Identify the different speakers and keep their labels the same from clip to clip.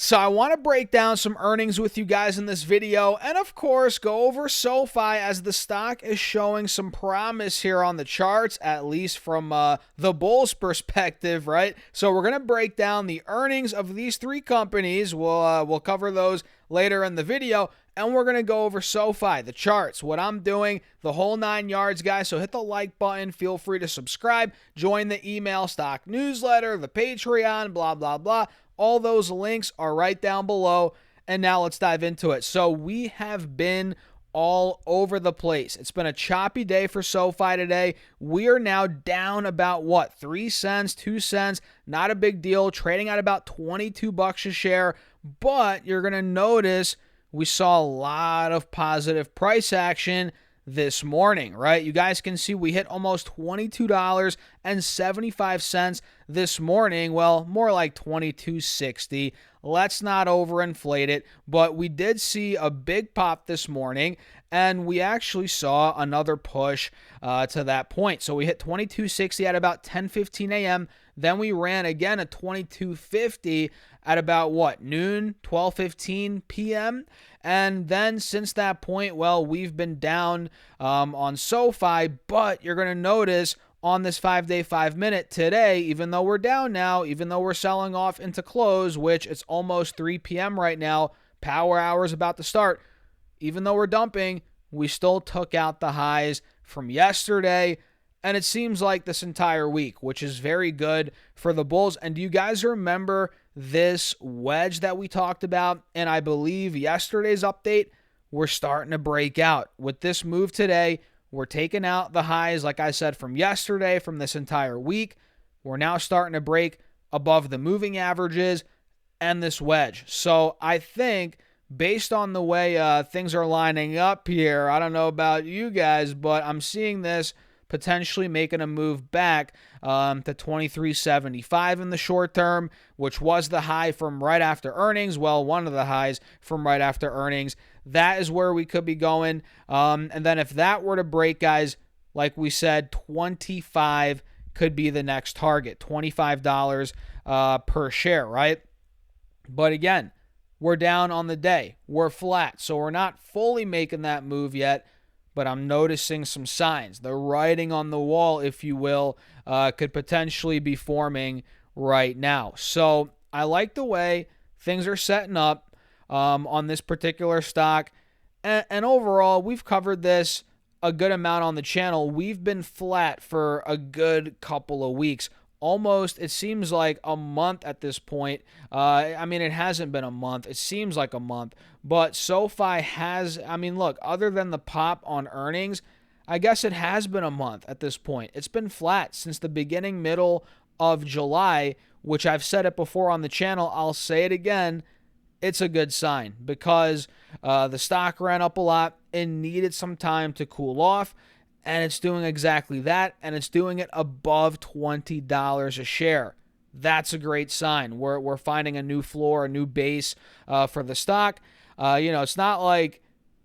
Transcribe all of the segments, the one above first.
Speaker 1: So I want to break down some earnings with you guys in this video, and of course go over Sofi, as the stock is showing some promise here on the charts, at least from the bulls perspective, right? So we're going to break down the earnings of these three companies. We'll cover those later in the video, and we're going to go over Sofi, the charts, what I'm doing, the whole 9 yards, guys. So hit the like button, feel free to subscribe, join the email stock newsletter, the Patreon, blah, blah, blah. All those links are right down below, and now let's dive into it. So we have been all over the place. It's been a choppy day for Sofi today. We are now down about, 3 cents, 2 cents, not a big deal, trading at about 22 bucks a share, but you're going to notice we saw a lot of positive price action this morning, right? You guys can see we hit almost $22.75 this morning. Well, more like $22.60. Let's not overinflate it, but we did see a big pop this morning, and we actually saw another push to that point. So we hit $22.60 at about 10:15 a.m. Then we ran again at $22.50 at about noon, 12:15 p.m. And then since that point, well, we've been down on Sofi, but you're going to notice on this 5-day, 5-minute today, even though we're down now, even though we're selling off into close, which it's almost 3 p.m. right now, power hour is about to start, even though we're dumping, we still took out the highs from yesterday, and it seems like this entire week, which is very good for the bulls. And do you guys remember this wedge that we talked about? And I believe yesterday's update, we're starting to break out. With this move today, we're taking out the highs, like I said, from yesterday, from this entire week. We're now starting to break above the moving averages and this wedge. So I think based on the way things are lining up here, I don't know about you guys, but I'm seeing this potentially making a move back to 23.75 in the short term, which was the high from right after earnings. Well, one of the highs from right after earnings. That is where we could be going. And then if that were to break, guys, like we said, 25 could be the next target, $25 per share, right? But again, we're down on the day. We're flat, so we're not fully making that move yet, but I'm noticing some signs. The writing on the wall, if you will, could potentially be forming right now. So I like the way things are setting up on this particular stock. And overall, we've covered this a good amount on the channel. We've been flat for a good couple of weeks. Almost, it seems like a month at this point. I mean, it hasn't been a month. It seems like a month. But Sofi has, I mean, look, other than the pop on earnings, I guess it has been a month at this point. It's been flat since the beginning, middle of July, which I've said it before on the channel. I'll say it again. It's a good sign because the stock ran up a lot and needed some time to cool off. And it's doing exactly that, and it's doing it above $20 a share. That's a great sign. We're finding a new floor, a new base for the stock. It's not like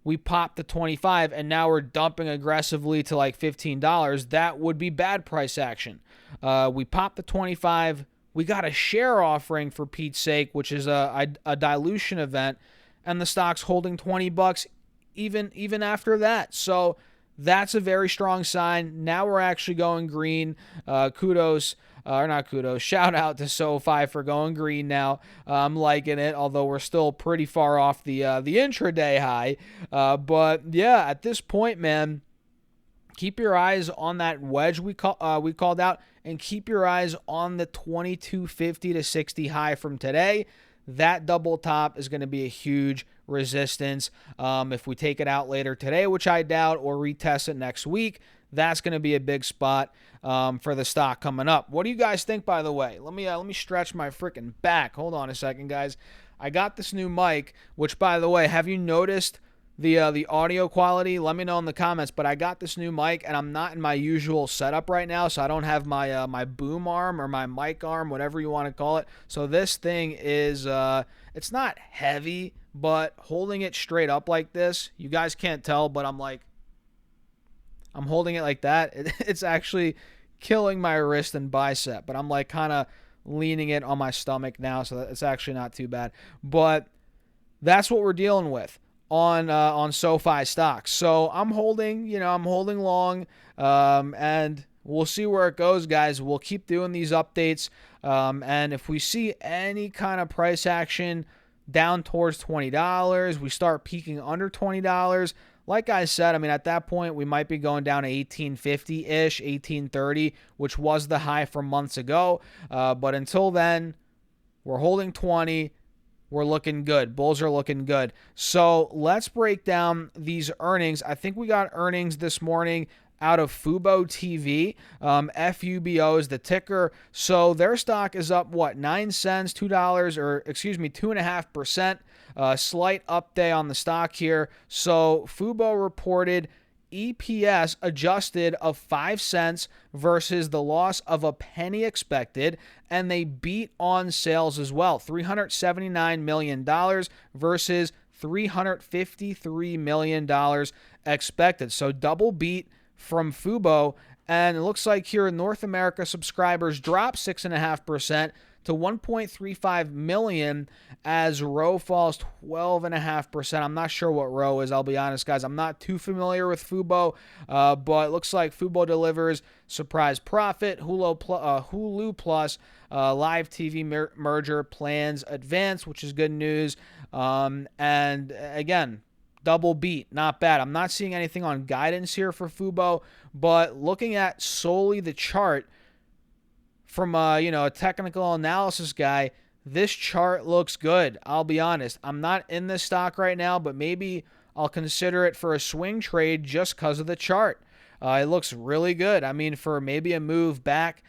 Speaker 1: we popped the 25 and now we're dumping aggressively to like $15. That would be bad price action. We popped the 25. We got a share offering, for Pete's sake, which is a dilution event, and the stock's holding 20 bucks even after that. So that's a very strong sign. Now we're actually going green. Shout out to Sofi for going green now. I'm liking it, although we're still pretty far off the intraday high. But yeah, at this point, man, keep your eyes on that wedge we called out, and keep your eyes on the 22.50 to 60 high from today. That double top is going to be a huge resistance. If we take it out later today, which I doubt, or retest it next week, that's going to be a big spot for the stock coming up. What do you guys think, by the way? Let me stretch my freaking back. Hold on a second, guys. I got this new mic, which, by the way, have you noticed the audio quality? Let me know in the comments. But I got this new mic, and I'm not in my usual setup right now, so I don't have my my boom arm or my mic arm, whatever you want to call it. So this thing is it's not heavy, but holding it straight up like this, you guys can't tell, but I'm holding it like that. It's actually killing my wrist and bicep, but I'm like kind of leaning it on my stomach now, so it's actually not too bad. But that's what we're dealing with on SoFi stocks. So I'm holding long, and we'll see where it goes, guys. We'll keep doing these updates, and if we see any kind of price action down towards $20, we start peaking under $20. Like I said, I mean, at that point, we might be going down to 1850-ish, 1830, which was the high from months ago. But until then, we're holding 20. We're looking good. Bulls are looking good. So let's break down these earnings. I think we got earnings this morning out of Fubo TV. FUBO is the ticker. So their stock is up, 9 cents, $2, or excuse me, 2.5%. Slight up day on the stock here. So Fubo reported EPS adjusted of 5 cents versus the loss of a penny expected, and they beat on sales as well. $379 million versus $353 million expected. So double beat from Fubo, and it looks like here in North America, subscribers dropped 6.5% to 1.35 million, as Row falls 12.5%. I'm not sure what Row is, I'll be honest, guys. I'm not too familiar with Fubo, but it looks like Fubo delivers surprise profit. Hulu Plus live TV merger plans advance, which is good news. And again, double beat, not bad. I'm not seeing anything on guidance here for Fubo, but looking at solely the chart from a technical analysis guy, this chart looks good. I'll be honest. I'm not in this stock right now, but maybe I'll consider it for a swing trade just because of the chart. It looks really good. I mean, for maybe a move back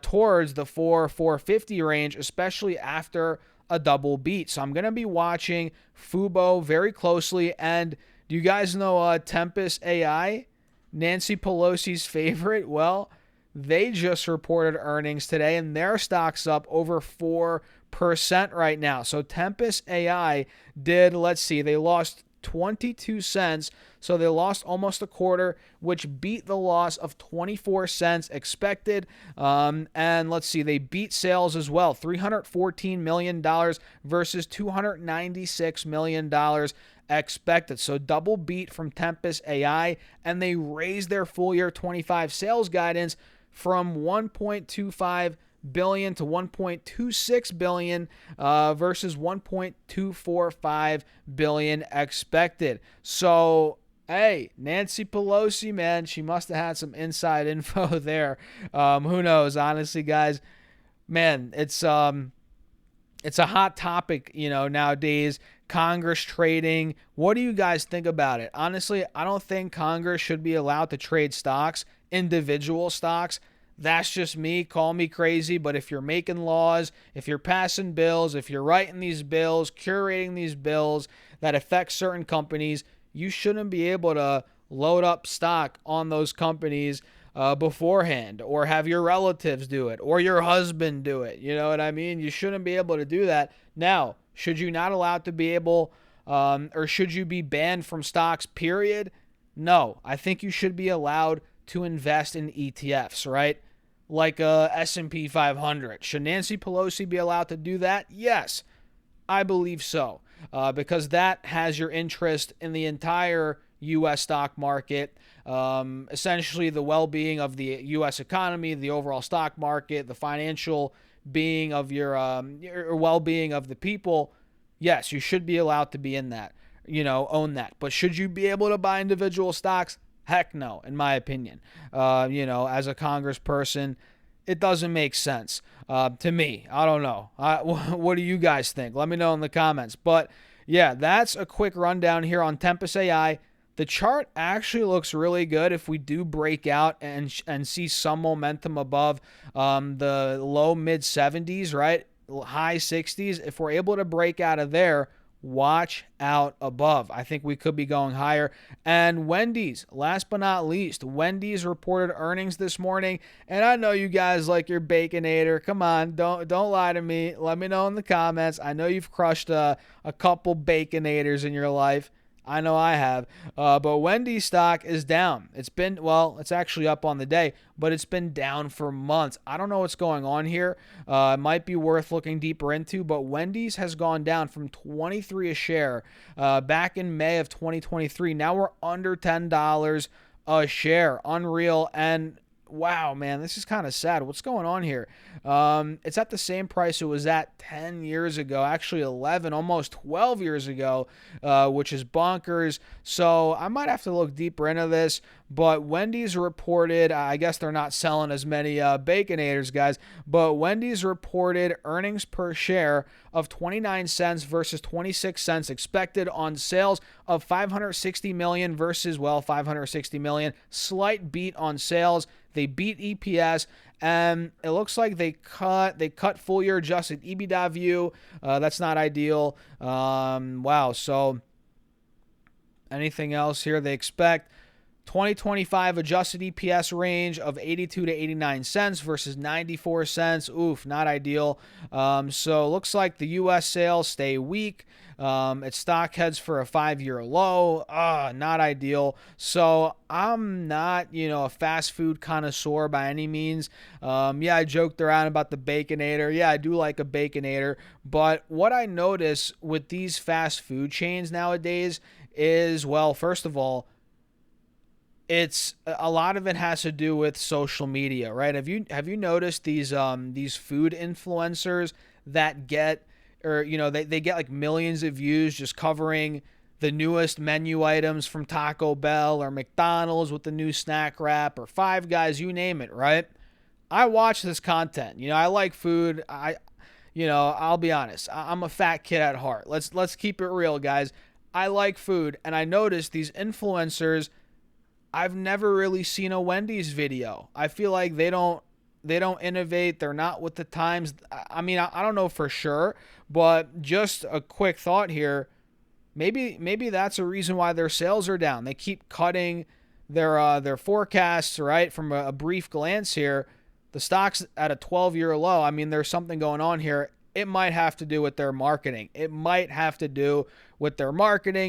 Speaker 1: towards the 450 range, especially after a double beat. So I'm going to be watching Fubo very closely. And do you guys know Tempus AI, Nancy Pelosi's favorite? Well, they just reported earnings today, and their stock's up over 4% right now. So Tempus AI did, they lost 22 cents, so they lost almost a quarter, which beat the loss of 24 cents expected. And they beat sales as well, $314 million versus $296 million expected. So double beat from Tempus AI, and they raised their full year 25 sales guidance from 1.25 billion to 1.26 billion versus 1.245 billion expected. So, hey, Nancy Pelosi, man, she must have had some inside info there. Who knows? Honestly, guys, man, it's a hot topic, nowadays. Congress trading. What do you guys think about it? Honestly, I don't think Congress should be allowed to trade stocks, individual stocks. That's just me. Call me crazy, but if you're making laws, if you're passing bills, if you're writing these bills, curating these bills that affect certain companies, you shouldn't be able to load up stock on those companies beforehand, or have your relatives do it, or your husband do it. You know what I mean? You shouldn't be able to do that. Now, should you not allowed to be able, or should you be banned from stocks, period? No, I think you should be allowed to invest in ETFs, right? Like S&P 500. Should Nancy Pelosi be allowed to do that? Yes, I believe so, because that has your interest in the entire U.S. stock market, essentially the well-being of the U.S. economy, the overall stock market, the financial being of your well-being of the people. Yes, you should be allowed to be in that, own that. But should you be able to buy individual stocks? Heck no, in my opinion. As a congressperson, it doesn't make sense to me. I don't know. What do you guys think? Let me know in the comments. But yeah, that's a quick rundown here on Tempus AI. The chart actually looks really good if we do break out and see some momentum above the low mid 70s, right? High 60s. If we're able to break out of there, watch out above. I think we could be going higher. And Wendy's, last but not least, Wendy's reported earnings this morning. And I know you guys like your Baconator. Come on, don't lie to me. Let me know in the comments. I know you've crushed a couple Baconators in your life. I know I have. But Wendy's stock is down. It's been, well, it's actually up on the day, but it's been down for months. I don't know what's going on here. It might be worth looking deeper into, but Wendy's has gone down from 23 a share back in May of 2023. Now we're under $10 a share. Unreal. And wow, man, this is kind of sad. What's going on here? It's at the same price it was at 10 years ago, actually 11, almost 12 years ago, which is bonkers. So I might have to look deeper into this. But Wendy's reported, I guess they're not selling as many Baconators, guys, but Wendy's reported earnings per share of 29 cents versus 26 cents expected on sales of 560 million versus, well, 560 million. Slight beat on sales. They beat EPS, and it looks like they cut full year adjusted EBITDA view. That's not ideal. Wow. So anything else here? They expect 2025 adjusted EPS range of 82 to 89 cents versus 94 cents. Oof, not ideal. So it looks like the U.S. sales stay weak. Its stock heads for a 5-year low. Not ideal. So I'm not, a fast food connoisseur by any means. Yeah, I joked around about the Baconator. Yeah, I do like a Baconator. But what I notice with these fast food chains nowadays is, well, first of all, it's a lot of it has to do with social media, right? Have you noticed these food influencers that get, or they get like millions of views just covering the newest menu items from Taco Bell or McDonald's with the new snack wrap or Five Guys, you name it, right? I watch this content. I like food. I'll be honest. I'm a fat kid at heart. Let's keep it real, guys. I like food, and I notice these influencers. I've never really seen a Wendy's video. I feel like they don't innovate. They're not with the times. I mean, I don't know for sure, but just a quick thought here. Maybe that's a reason why their sales are down. They keep cutting their forecasts, right? From a brief glance here, the stock's at a 12-year low. I mean, there's something going on here. It might have to do with their marketing.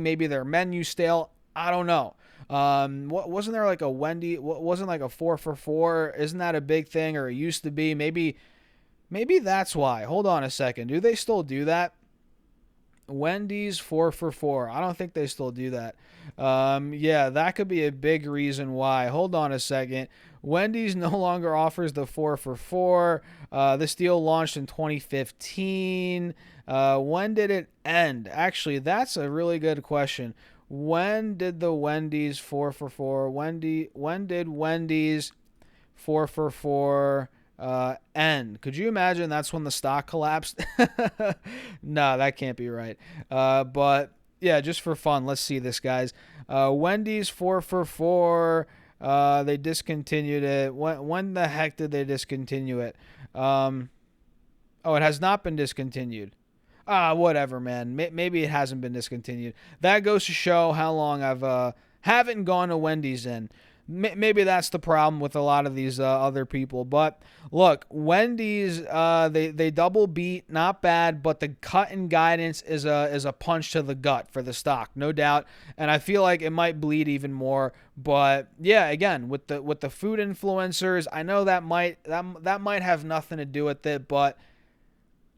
Speaker 1: Maybe their menu stale. I don't know. Wasn't there like a Wendy? Wasn't like a 4 for 4? Isn't that a big thing, or it used to be? Maybe that's why. Hold on a second. Do they still do that? Wendy's 4 for 4. I don't think they still do that. Yeah, that could be a big reason why. Hold on a second. Wendy's no longer offers the 4 for 4. This deal launched in 2015. When did it end? Actually, that's a really good question. When did the Wendy's 4 for 4? When did Wendy's 4 for 4 end? Could you imagine that's when the stock collapsed? No, that can't be right. But yeah, just for fun, let's see this, guys. Wendy's 4 for 4. They discontinued it. When the heck did they discontinue it? It has not been discontinued. Whatever, man. Maybe it hasn't been discontinued. That goes to show how long I've haven't gone to Wendy's in. Maybe that's the problem with a lot of these other people. But look, Wendy's, they double beat, not bad, but the cut in guidance is a punch to the gut for the stock, no doubt. And I feel like it might bleed even more. But yeah, again, with the food influencers, I know that might have nothing to do with it, but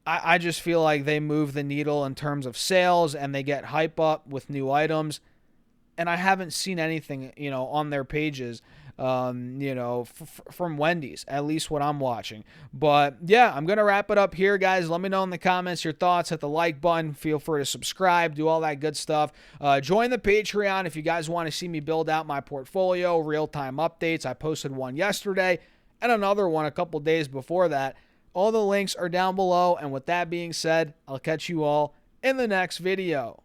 Speaker 1: I just feel like they move the needle in terms of sales, and they get hype up with new items. And I haven't seen anything, on their pages, from Wendy's, at least what I'm watching. But yeah, I'm going to wrap it up here, guys. Let me know in the comments your thoughts. Hit the like button. Feel free to subscribe, do all that good stuff. Join the Patreon if you guys want to see me build out my portfolio, real-time updates. I posted one yesterday and another one a couple days before that. All the links are down below. And with that being said, I'll catch you all in the next video.